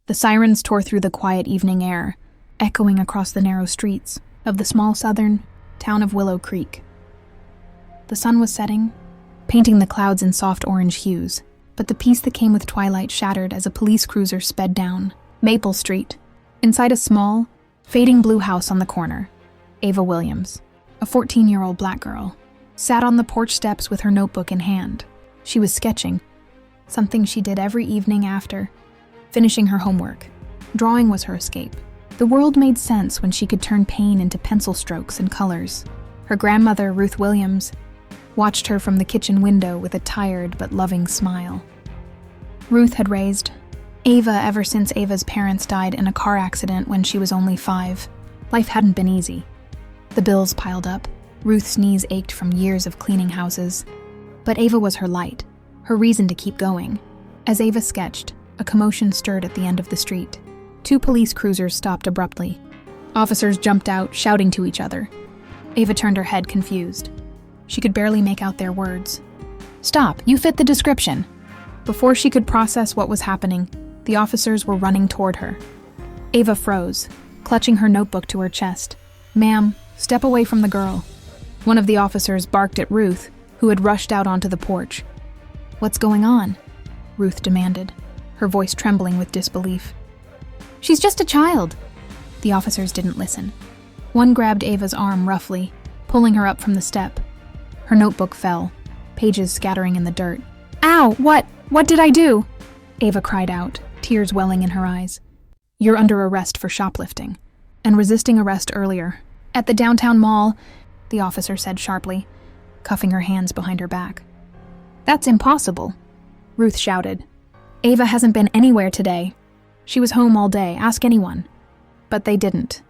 The sirens tore through the quiet evening air, echoing across the narrow streets of the small southern town of Willow Creek. The sun was setting, painting the clouds in soft orange hues, but the peace that came with twilight shattered as a police cruiser sped down Maple Street. Inside a small, fading blue house on the corner, Ava Williams, a 14-year-old black girl, sat on the porch steps with her notebook in hand. She was sketching, something she did every evening after finishing her homework. Drawing was her escape. The world made sense when she could turn pain into pencil strokes and colors. Her grandmother, Ruth Williams, watched her from the kitchen window with a tired but loving smile. Ruth had raised Ava ever since Ava's parents died in a car accident when she was only 5. Life hadn't been easy. The bills piled up. Ruth's knees ached from years of cleaning houses. But Ava was her light, her reason to keep going. As Ava sketched, a commotion stirred at the end of the street. 2 police cruisers stopped abruptly. Officers jumped out, shouting to each other. Ava turned her head, confused. She could barely make out their words. "Stop, you fit the description." Before she could process what was happening, the officers were running toward her. Ava froze, clutching her notebook to her chest. "Ma'am, step away from the girl." One of the officers barked at Ruth, who had rushed out onto the porch. "What's going on?" Ruth demanded, her voice trembling with disbelief. "She's just a child." The officers didn't listen. One grabbed Ava's arm roughly, pulling her up from the step. Her notebook fell, pages scattering in the dirt. "Ow, what did I do?" Ava cried out, tears welling in her eyes. "You're under arrest for shoplifting, and resisting arrest earlier. At the downtown mall," the officer said sharply, cuffing her hands behind her back. "That's impossible," Ruth shouted. "Ava hasn't been anywhere today. She was home all day, ask anyone." But they didn't.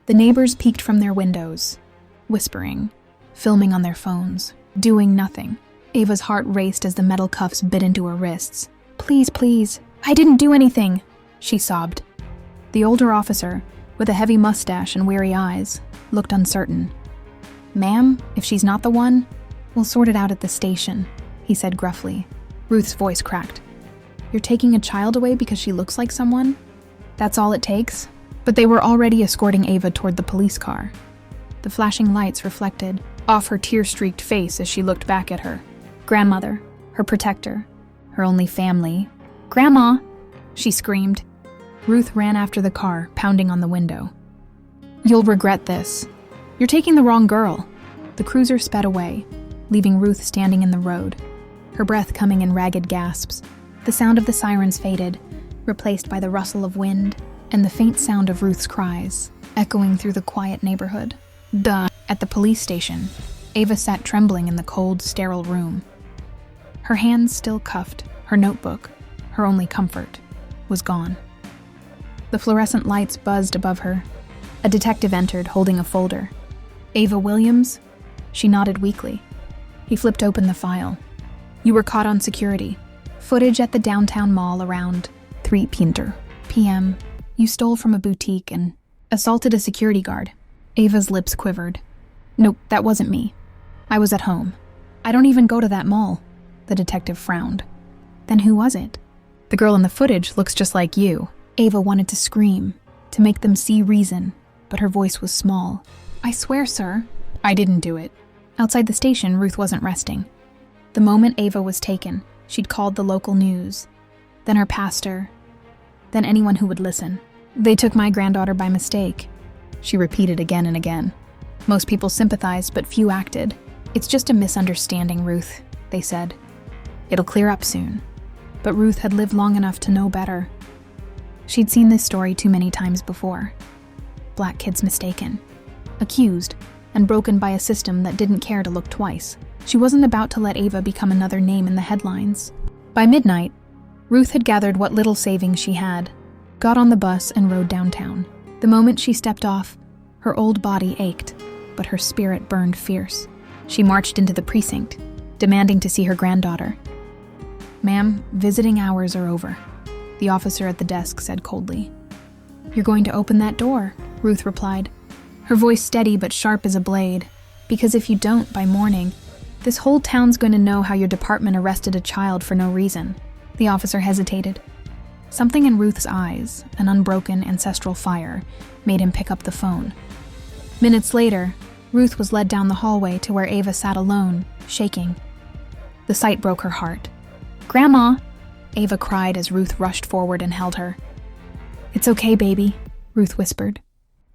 The neighbors peeked from their windows, whispering, filming on their phones, doing nothing. Ava's heart raced as the metal cuffs bit into her wrists. "Please, please, I didn't do anything," she sobbed. The older officer, with a heavy mustache and weary eyes, looked uncertain. "Ma'am, if she's not the one, we'll sort it out at the station," he said gruffly. Ruth's voice cracked. "You're taking a child away because she looks like someone? That's all it takes?" But they were already escorting Ava toward the police car. The flashing lights reflected off her tear-streaked face as she looked back at her grandmother, her protector, her only family. "Grandma!" she screamed. Ruth ran after the car, pounding on the window. "You'll regret this. You're taking the wrong girl." The cruiser sped away, leaving Ruth standing in the road, her breath coming in ragged gasps. The sound of the sirens faded, replaced by the rustle of wind and the faint sound of Ruth's cries, echoing through the quiet neighborhood. At the police station, Ava sat trembling in the cold, sterile room. Her hands still cuffed, her notebook, her only comfort, was gone. The fluorescent lights buzzed above her. A detective entered, holding a folder. "Ava Williams?" She nodded weakly. He flipped open the file. "You were caught on security. Footage at the downtown mall around 3 p.m. You stole from a boutique and assaulted a security guard." Ava's lips quivered. "Nope, that wasn't me. I was at home. I don't even go to that mall." The detective frowned. "Then who was it?" "The girl in the footage looks just like you." Ava wanted to scream, to make them see reason, but her voice was small. "I swear, sir, I didn't do it." Outside the station, Ruth wasn't resting. The moment Ava was taken, she'd called the local news, then her pastor, then anyone who would listen. "They took my granddaughter by mistake," she repeated again and again. "Most people sympathized, but few acted. It's just a misunderstanding, Ruth," they said. "It'll clear up soon." But Ruth had lived long enough to know better. She'd seen this story too many times before. Black kids mistaken, accused, and broken by a system that didn't care to look twice. She wasn't about to let Ava become another name in the headlines. By midnight, Ruth had gathered what little savings she had, got on the bus, and rode downtown. The moment she stepped off, her old body ached, but her spirit burned fierce. She marched into the precinct, demanding to see her granddaughter. "Ma'am, visiting hours are over," the officer at the desk said coldly. "You're going to open that door," Ruth replied, her voice steady but sharp as a blade. "Because if you don't by morning, this whole town's going to know how your department arrested a child for no reason." The officer hesitated. Something in Ruth's eyes, an unbroken ancestral fire, made him pick up the phone. Minutes later, Ruth was led down the hallway to where Ava sat alone, shaking. The sight broke her heart. "Grandma!" Ava cried as Ruth rushed forward and held her. "It's okay, baby," Ruth whispered.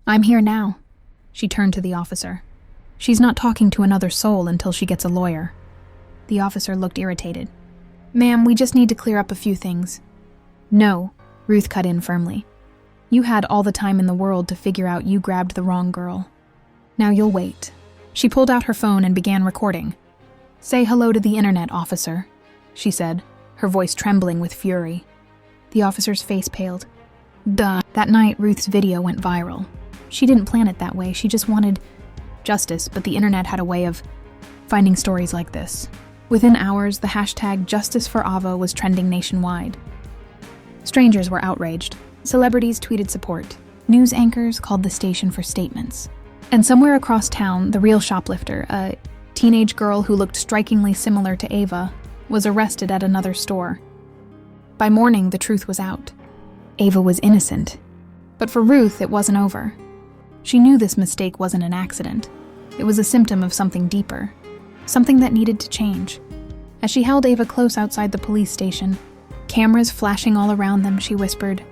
"I'm here now." She turned to the officer. "She's not talking to another soul until she gets a lawyer." The officer looked irritated. "Ma'am, we just need to clear up a few things." "No," Ruth cut in firmly. "You had all the time in the world to figure out you grabbed the wrong girl. Now you'll wait." She pulled out her phone and began recording. "Say hello to the internet, officer," she said, her voice trembling with fury. The officer's face paled. Duh. That night, Ruth's video went viral. She didn't plan it that way, she just wanted justice, but the internet had a way of finding stories like this. Within hours, the hashtag #JusticeForAva was trending nationwide. Strangers were outraged. Celebrities tweeted support. News anchors called the station for statements. And somewhere across town, the real shoplifter, a teenage girl who looked strikingly similar to Ava, was arrested at another store. By morning, the truth was out. Ava was innocent. But for Ruth, it wasn't over. She knew this mistake wasn't an accident. It was a symptom of something deeper, something that needed to change. As she held Ava close outside the police station, cameras flashing all around them, she whispered,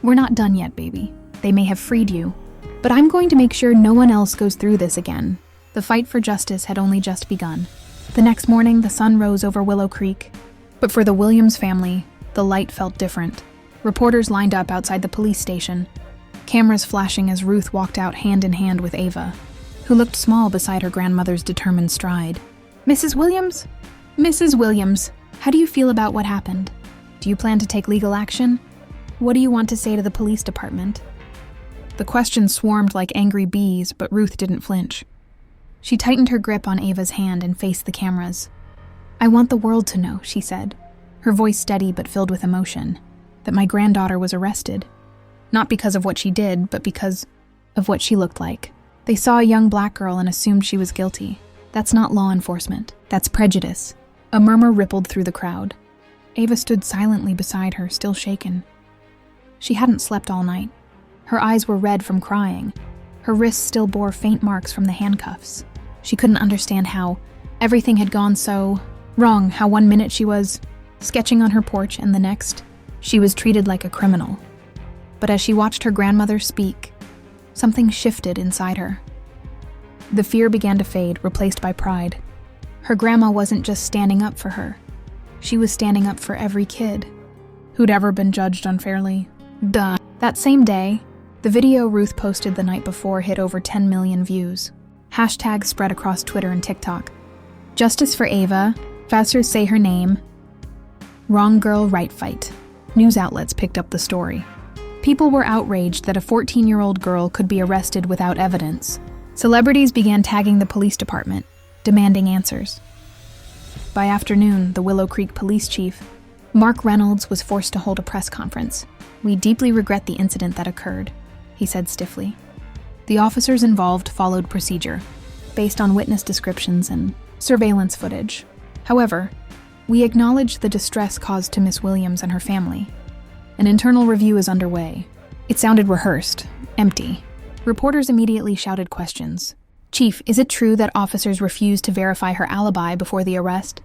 "We're not done yet, baby. They may have freed you, but I'm going to make sure no one else goes through this again." The fight for justice had only just begun. The next morning, the sun rose over Willow Creek. But for the Williams family, the light felt different. Reporters lined up outside the police station, cameras flashing as Ruth walked out hand in hand with Ava, who looked small beside her grandmother's determined stride. "Mrs. Williams? Mrs. Williams, how do you feel about what happened? Do you plan to take legal action? What do you want to say to the police department?" The questions swarmed like angry bees, but Ruth didn't flinch. She tightened her grip on Ava's hand and faced the cameras. "I want the world to know," she said, her voice steady but filled with emotion, "that my granddaughter was arrested. Not because of what she did, but because of what she looked like. They saw a young black girl and assumed she was guilty. That's not law enforcement. That's prejudice." A murmur rippled through the crowd. Ava stood silently beside her, still shaken. She hadn't slept all night. Her eyes were red from crying. Her wrists still bore faint marks from the handcuffs. She couldn't understand how everything had gone so wrong, how one minute she was sketching on her porch and the next, she was treated like a criminal. But as she watched her grandmother speak, something shifted inside her. The fear began to fade, replaced by pride. Her grandma wasn't just standing up for her. She was standing up for every kid who'd ever been judged unfairly. Duh. That same day, the video Ruth posted the night before hit over 10 million views. Hashtags spread across Twitter and TikTok. "Justice for Ava," "Faster say her name," "Wrong girl, right fight." News outlets picked up the story. People were outraged that a 14-year-old girl could be arrested without evidence. Celebrities began tagging the police department, demanding answers. By afternoon, the Willow Creek police chief, Mark Reynolds, was forced to hold a press conference. "We deeply regret the incident that occurred," he said stiffly. The officers involved followed procedure, based on witness descriptions and surveillance footage. However, we acknowledge the distress caused to Miss Williams and her family. An internal review is underway. It sounded rehearsed, empty. Reporters immediately shouted questions. "Chief, is it true that officers refused to verify her alibi before the arrest?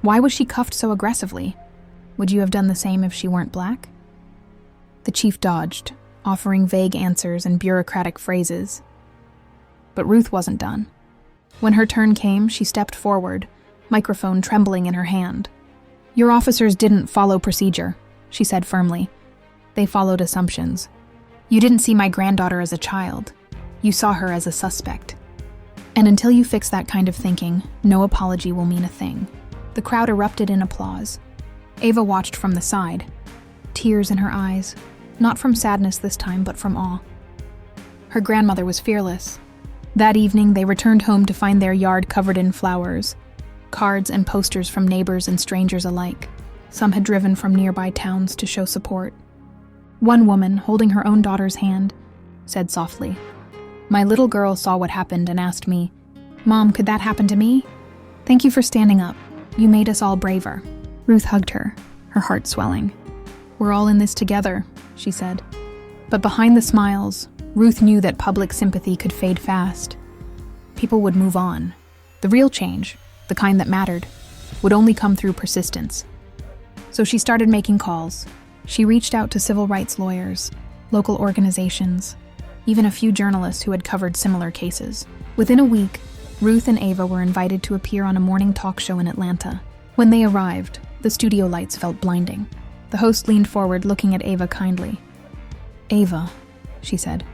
Why was she cuffed so aggressively? Would you have done the same if she weren't black?" The chief dodged, offering vague answers and bureaucratic phrases. But Ruth wasn't done. When her turn came, she stepped forward, microphone trembling in her hand. "Your officers didn't follow procedure," she said firmly. "They followed assumptions. You didn't see my granddaughter as a child. You saw her as a suspect. And until you fix that kind of thinking, no apology will mean a thing." The crowd erupted in applause. Ava watched from the side, tears in her eyes, not from sadness this time, but from awe. Her grandmother was fearless. That evening, they returned home to find their yard covered in flowers, cards and posters from neighbors and strangers alike. Some had driven from nearby towns to show support. One woman, holding her own daughter's hand, said softly, "My little girl saw what happened and asked me, 'Mom, could that happen to me?' Thank you for standing up. You made us all braver." Ruth hugged her, her heart swelling. "We're all in this together," she said. But behind the smiles, Ruth knew that public sympathy could fade fast. People would move on. The real change, the kind that mattered, would only come through persistence. So she started making calls. She reached out to civil rights lawyers, local organizations, even a few journalists who had covered similar cases. Within a week, Ruth and Ava were invited to appear on a morning talk show in Atlanta. When they arrived, the studio lights felt blinding. The host leaned forward, looking at Ava kindly. "Ava," she said,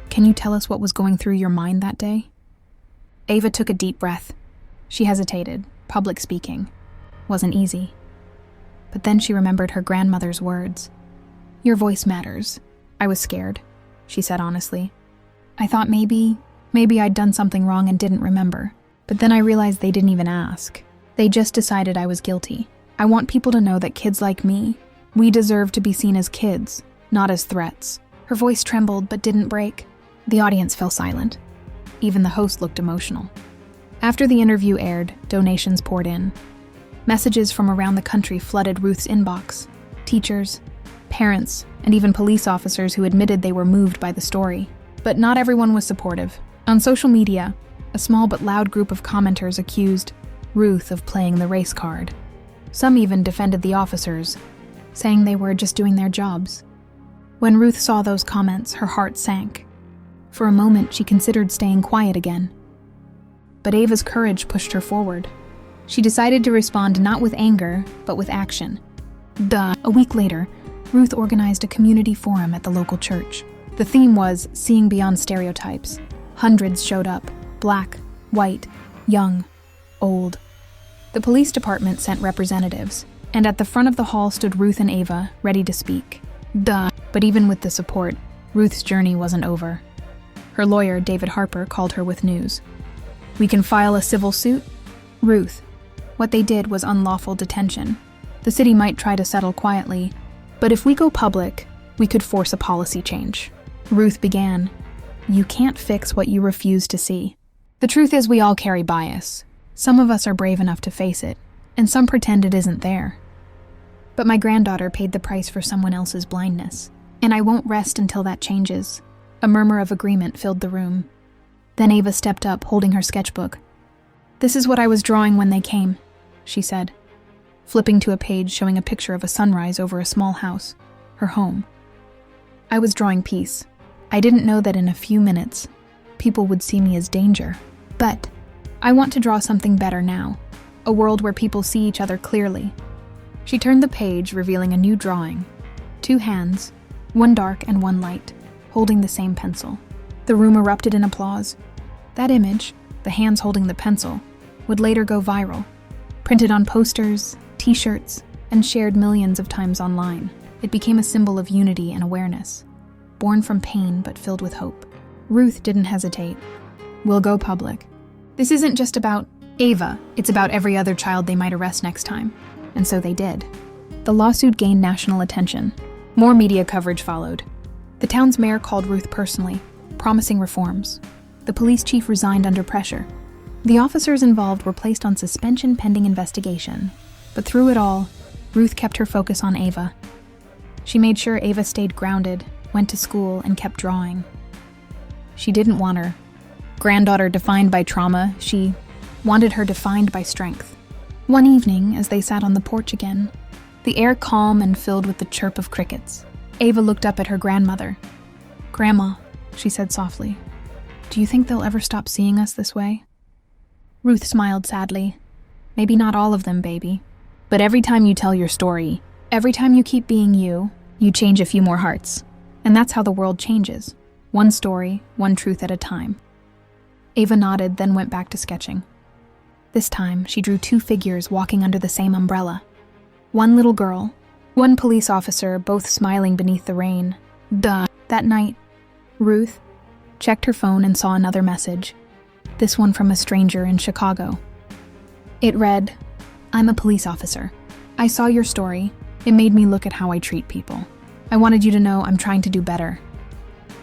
"can you tell us what was going through your mind that day?" Ava took a deep breath. She hesitated. Public speaking wasn't easy. But then she remembered her grandmother's words. "Your voice matters." "I was scared," she said honestly. "I thought maybe I'd done something wrong and didn't remember. But then I realized they didn't even ask. They just decided I was guilty. I want people to know that kids like me, we deserve to be seen as kids, not as threats." Her voice trembled but didn't break. The audience fell silent. Even the host looked emotional. After the interview aired, donations poured in. Messages from around the country flooded Ruth's inbox. Teachers, parents, and even police officers who admitted they were moved by the story. But not everyone was supportive. On social media, a small but loud group of commenters accused Ruth of playing the race card. Some even defended the officers, saying they were just doing their jobs. When Ruth saw those comments, her heart sank. For a moment, she considered staying quiet again. But Ava's courage pushed her forward. She decided to respond not with anger, but with action. A week later, Ruth organized a community forum at the local church. The theme was Seeing Beyond Stereotypes. Hundreds showed up, black, white, young, old. The police department sent representatives, and at the front of the hall stood Ruth and Ava, ready to speak. But even with the support, Ruth's journey wasn't over. Her lawyer, David Harper, called her with news. "We can file a civil suit?" "Ruth, what they did was unlawful detention. The city might try to settle quietly, but if we go public, we could force a policy change." Ruth began, "You can't fix what you refuse to see. The truth is we all carry bias. Some of us are brave enough to face it, and some pretend it isn't there. But my granddaughter paid the price for someone else's blindness, and I won't rest until that changes." A murmur of agreement filled the room. Then Ava stepped up, holding her sketchbook. "This is what I was drawing when they came," she said, flipping to a page showing a picture of a sunrise over a small house, her home. "I was drawing peace. I didn't know that in a few minutes, people would see me as danger. But I want to draw something better now, a world where people see each other clearly." She turned the page, revealing a new drawing. 2 hands, one dark and one light, holding the same pencil. The room erupted in applause. That image, the hands holding the pencil, would later go viral, printed on posters, t-shirts, and shared millions of times online. It became a symbol of unity and awareness, born from pain but filled with hope. Ruth didn't hesitate. "We'll go public. This isn't just about Ava, it's about every other child they might arrest next time." And so they did. The lawsuit gained national attention. More media coverage followed. The town's mayor called Ruth personally, promising reforms. The police chief resigned under pressure. The officers involved were placed on suspension pending investigation. But through it all, Ruth kept her focus on Ava. She made sure Ava stayed grounded, went to school, and kept drawing. She didn't want her granddaughter defined by trauma. She wanted her defined by strength. One evening, as they sat on the porch again, the air calm and filled with the chirp of crickets, Ava looked up at her grandmother. "Grandma," she said softly, "do you think they'll ever stop seeing us this way?" Ruth smiled sadly. "Maybe not all of them, baby. But every time you tell your story, every time you keep being you, you change a few more hearts. And that's how the world changes. One story, one truth at a time." Ava nodded, then went back to sketching. This time, she drew 2 figures walking under the same umbrella. One little girl, one police officer, both smiling beneath the rain. That night, Ruth checked her phone and saw another message, this one from a stranger in Chicago. It read, "I'm a police officer. I saw your story. It made me look at how I treat people. I wanted you to know I'm trying to do better."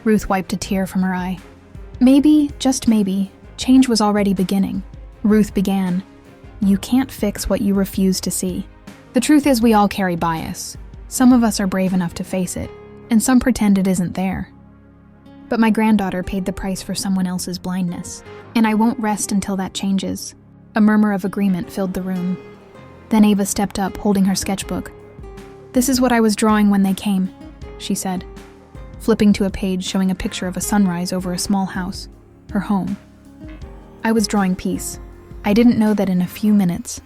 Ruth wiped a tear from her eye. Maybe, just maybe, change was already beginning. Ruth began, "You can't fix what you refuse to see. The truth is we all carry bias. Some of us are brave enough to face it, and some pretend it isn't there. But my granddaughter paid the price for someone else's blindness, and I won't rest until that changes." A murmur of agreement filled the room. Then Ava stepped up, holding her sketchbook. "This is what I was drawing when they came," she said, flipping to a page showing a picture of a sunrise over a small house, her home. "I was drawing peace. I didn't know that in a few minutes,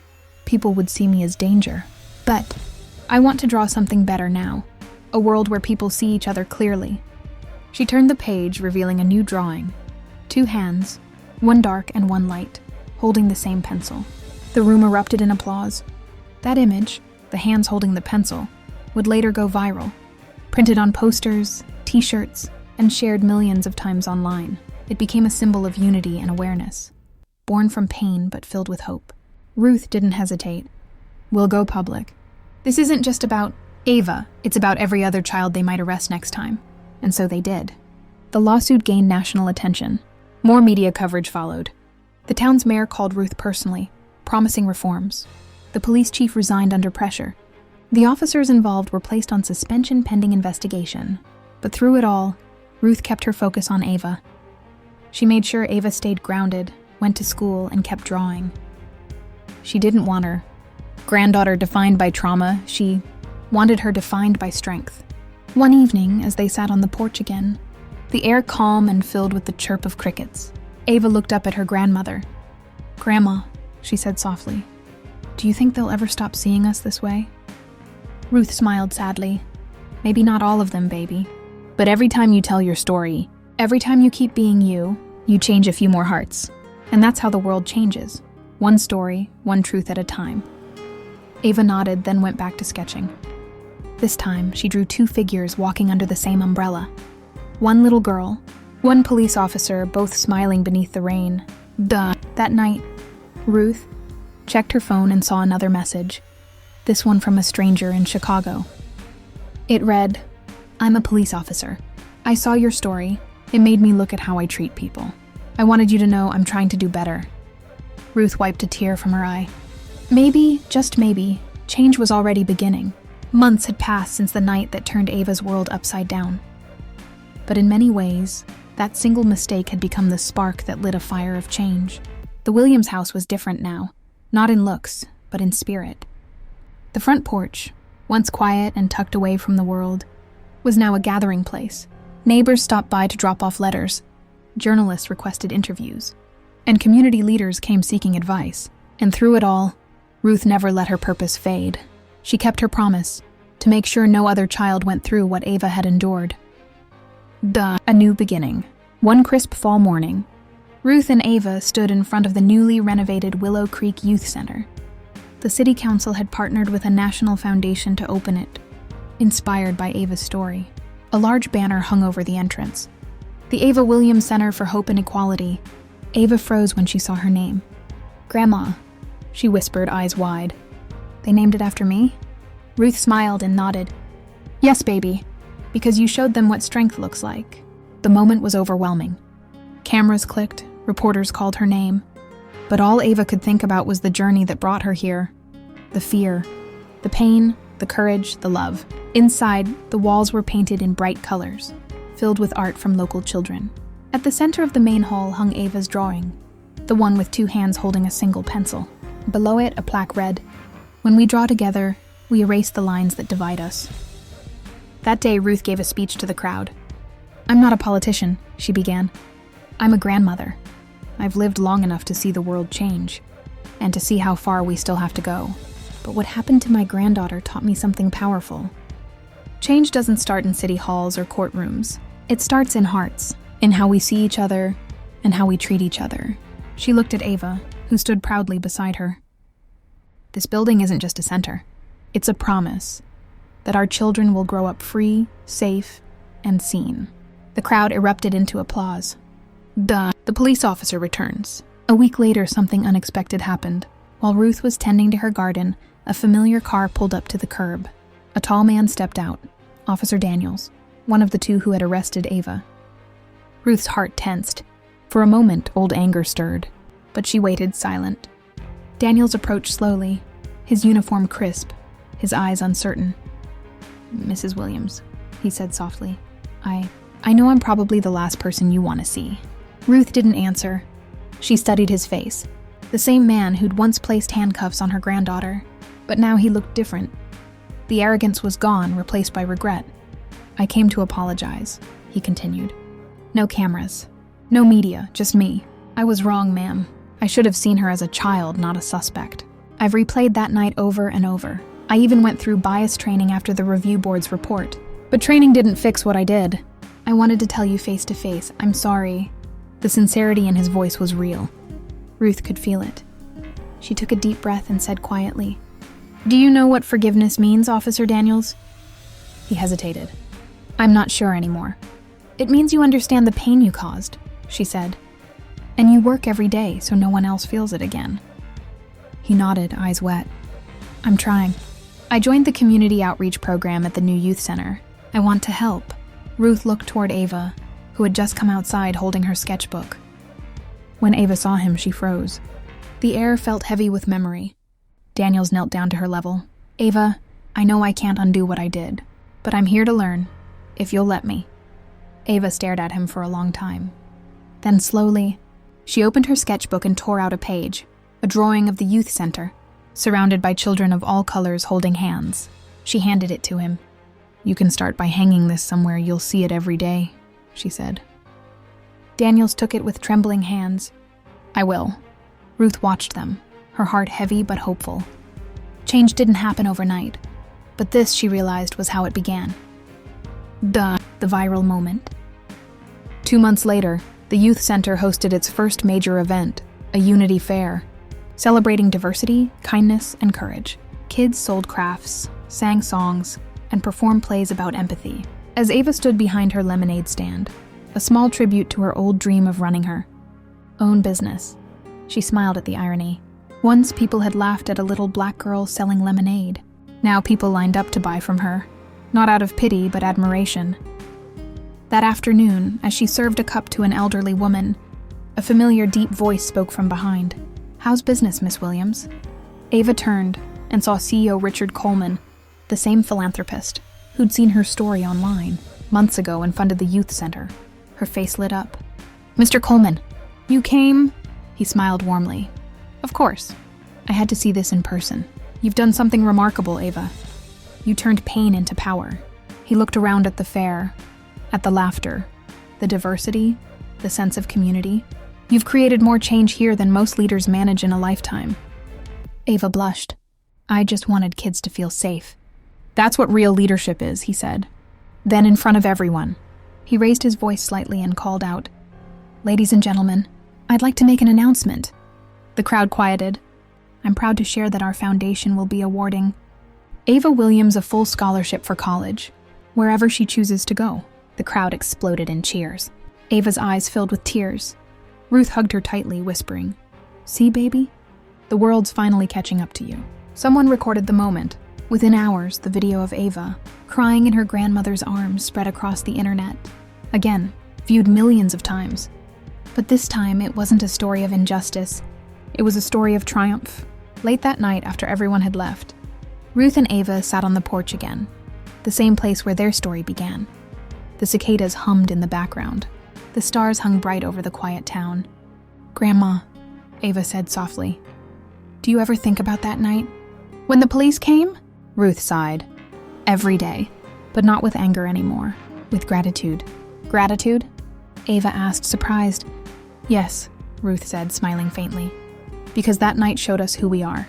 people would see me as danger. But I want to draw something better now, a world where people see each other clearly." She turned the page, revealing a new drawing. 2 hands, one dark and one light, holding the same pencil. The room erupted in applause. That image, the hands holding the pencil, would later go viral, printed on posters, t-shirts, and shared millions of times online. It became a symbol of unity and awareness, born from pain but filled with hope. Ruth didn't hesitate. "We'll go public. This isn't just about Ava, it's about every other child they might arrest next time." And so they did. The lawsuit gained national attention. More media coverage followed. The town's mayor called Ruth personally, promising reforms. The police chief resigned under pressure. The officers involved were placed on suspension pending investigation. But through it all, Ruth kept her focus on Ava. She made sure Ava stayed grounded, went to school, and kept drawing. She didn't want her granddaughter defined by trauma. She wanted her defined by strength. One evening, as they sat on the porch again, the air calm and filled with the chirp of crickets, Ava looked up at her grandmother. "Grandma," she said softly, "do you think they'll ever stop seeing us this way?" Ruth smiled sadly. "Maybe not all of them, baby. But every time you tell your story, every time you keep being you, you change a few more hearts. And that's how the world changes. One story, one truth at a time." Ava nodded, then went back to sketching. This time, she drew 2 figures walking under the same umbrella. One little girl, one police officer, both smiling beneath the rain. That night, Ruth checked her phone and saw another message, this one from a stranger in Chicago. It read, "I'm a police officer. I saw your story. It made me look at how I treat people. I wanted you to know I'm trying to do better." Ruth wiped a tear from her eye. Maybe, just maybe, change was already beginning. Months had passed since the night that turned Ava's world upside down. But in many ways, that single mistake had become the spark that lit a fire of change. The Williams house was different now, not in looks, but in spirit. The front porch, once quiet and tucked away from the world, was now a gathering place. Neighbors stopped by to drop off letters. Journalists requested interviews. And community leaders came seeking advice. And through it all, Ruth never let her purpose fade. She kept her promise to make sure no other child went through what Ava had endured. A new beginning. One crisp fall morning, Ruth and Ava stood in front of the newly renovated Willow Creek Youth Center. The city council had partnered with a national foundation to open it, inspired by Ava's story. A large banner hung over the entrance. The Ava Williams Center for Hope and Equality. Ava froze when she saw her name. "Grandma," she whispered, eyes wide. "They named it after me?" Ruth smiled and nodded. "Yes, baby, because you showed them what strength looks like." The moment was overwhelming. Cameras clicked, reporters called her name. But all Ava could think about was the journey that brought her here. The fear, the pain, the courage, the love. Inside, the walls were painted in bright colors, filled with art from local children. At the center of the main hall hung Ava's drawing, the one with 2 hands holding a single pencil. Below it, a plaque read, "When we draw together, we erase the lines that divide us." That day, Ruth gave a speech to the crowd. "I'm not a politician," she began. "I'm a grandmother. I've lived long enough to see the world change, and to see how far we still have to go. But what happened to my granddaughter taught me something powerful. Change doesn't start in city halls or courtrooms. It starts in hearts, in how we see each other, and how we treat each other." She looked at Ava, who stood proudly beside her. "This building isn't just a center. It's a promise that our children will grow up free, safe, and seen." The crowd erupted into applause. The police officer returns. A week later, something unexpected happened. While Ruth was tending to her garden, a familiar car pulled up to the curb. A tall man stepped out, Officer Daniels, one of the 2 who had arrested Ava. Ruth's heart tensed. For a moment, old anger stirred, but she waited silent. Daniels approached slowly, his uniform crisp, his eyes uncertain. Mrs. Williams," he said softly. I know I'm probably the last person you want to see." Ruth didn't answer. She studied his face. The same man who'd once placed handcuffs on her granddaughter, but now he looked different. The arrogance was gone, replaced by regret. "I came to apologize," he continued. "No cameras. No media, just me. I was wrong, ma'am. I should have seen her as a child, not a suspect. I've replayed that night over and over. I even went through bias training after the review board's report. But training didn't fix what I did. I wanted to tell you face to face, I'm sorry." The sincerity in his voice was real. Ruth could feel it. She took a deep breath and said quietly, "Do you know what forgiveness means, Officer Daniels?" He hesitated. "I'm not sure anymore." "It means you understand the pain you caused," she said. "And you work every day so no one else feels it again." He nodded, eyes wet. "I'm trying. I joined the community outreach program at the new youth center. I want to help." Ruth looked toward Ava, who had just come outside holding her sketchbook. When Ava saw him, she froze. The air felt heavy with memory. Daniels knelt down to her level. "Ava, I know I can't undo what I did, but I'm here to learn, if you'll let me." Ava stared at him for a long time. Then slowly, she opened her sketchbook and tore out a page, a drawing of the youth center, surrounded by children of all colors holding hands. She handed it to him. "You can start by hanging this somewhere you'll see it every day," she said. Daniels took it with trembling hands. "I will." Ruth watched them, her heart heavy but hopeful. Change didn't happen overnight, but this, she realized, was how it began. The viral moment. 2 months later, the youth center hosted its first major event, a unity fair, celebrating diversity, kindness, and courage. Kids sold crafts, sang songs, and performed plays about empathy. As Ava stood behind her lemonade stand, a small tribute to her old dream of running her own business, she smiled at the irony. Once people had laughed at a little black girl selling lemonade. Now people lined up to buy from her, not out of pity but admiration. That afternoon, as she served a cup to an elderly woman, a familiar deep voice spoke from behind. "How's business, Miss Williams?" Ava turned and saw CEO Richard Coleman, the same philanthropist who'd seen her story online months ago and funded the youth center. Her face lit up. "Mr. Coleman, you came?" He smiled warmly. "Of course. I had to see this in person. You've done something remarkable, Ava. You turned pain into power." He looked around at the fair, at the laughter, the diversity, the sense of community. "You've created more change here than most leaders manage in a lifetime." Ava blushed. "I just wanted kids to feel safe." "That's what real leadership is," he said. Then in front of everyone, he raised his voice slightly and called out, "Ladies and gentlemen, I'd like to make an announcement." The crowd quieted. "I'm proud to share that our foundation will be awarding Ava Williams a full scholarship for college, wherever she chooses to go." The crowd exploded in cheers. Ava's eyes filled with tears. Ruth hugged her tightly, whispering, "See, baby? The world's finally catching up to you." Someone recorded the moment. Within hours, the video of Ava, crying in her grandmother's arms, spread across the internet. Again, viewed millions of times. But this time, it wasn't a story of injustice. It was a story of triumph. Late that night, after everyone had left, Ruth and Ava sat on the porch again, the same place where their story began. The cicadas hummed in the background. The stars hung bright over the quiet town. "Grandma," Ava said softly, "do you ever think about that night? When the police came?" Ruth sighed. "Every day, but not with anger anymore, with gratitude." "Gratitude?" Ava asked, surprised. "Yes," Ruth said, smiling faintly, "because that night showed us who we are.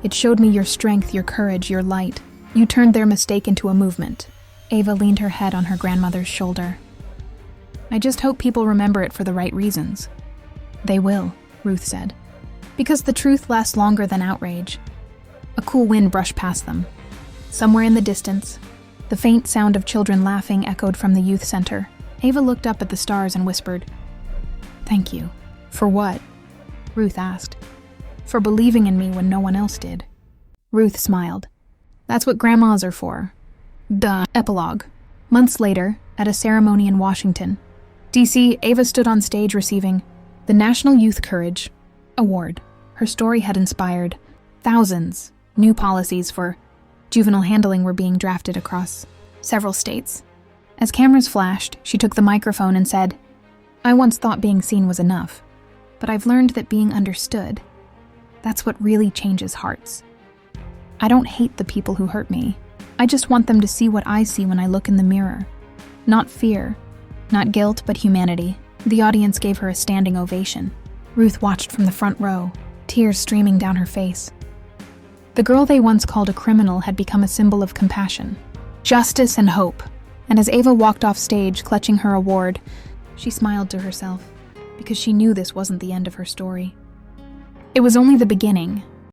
It showed me your strength, your courage, your light. You turned their mistake into a movement." Ava leaned her head on her grandmother's shoulder. "I just hope people remember it for the right reasons." "They will," Ruth said, "because the truth lasts longer than outrage." A cool wind brushed past them. Somewhere in the distance, the faint sound of children laughing echoed from the youth center. Ava looked up at the stars and whispered, "Thank you." "For what?" Ruth asked. "For believing in me when no one else did." Ruth smiled. "That's what grandmas are for." Epilogue. Months later, at a ceremony in Washington, D.C., Ava stood on stage receiving the National Youth Courage Award. Her story had inspired thousands. New policies for Juvenile handling were being drafted across several states. As cameras flashed, she took the microphone and said, "I once thought being seen was enough, but I've learned that being understood, that's what really changes hearts. I don't hate the people who hurt me. I just want them to see what I see when I look in the mirror. Not fear, not guilt, but humanity." The audience gave her a standing ovation. Ruth watched from the front row, tears streaming down her face. The girl they once called a criminal had become a symbol of compassion, justice, and hope. And as Ava walked off stage, clutching her award, she smiled to herself, because she knew this wasn't the end of her story. It was only the beginning,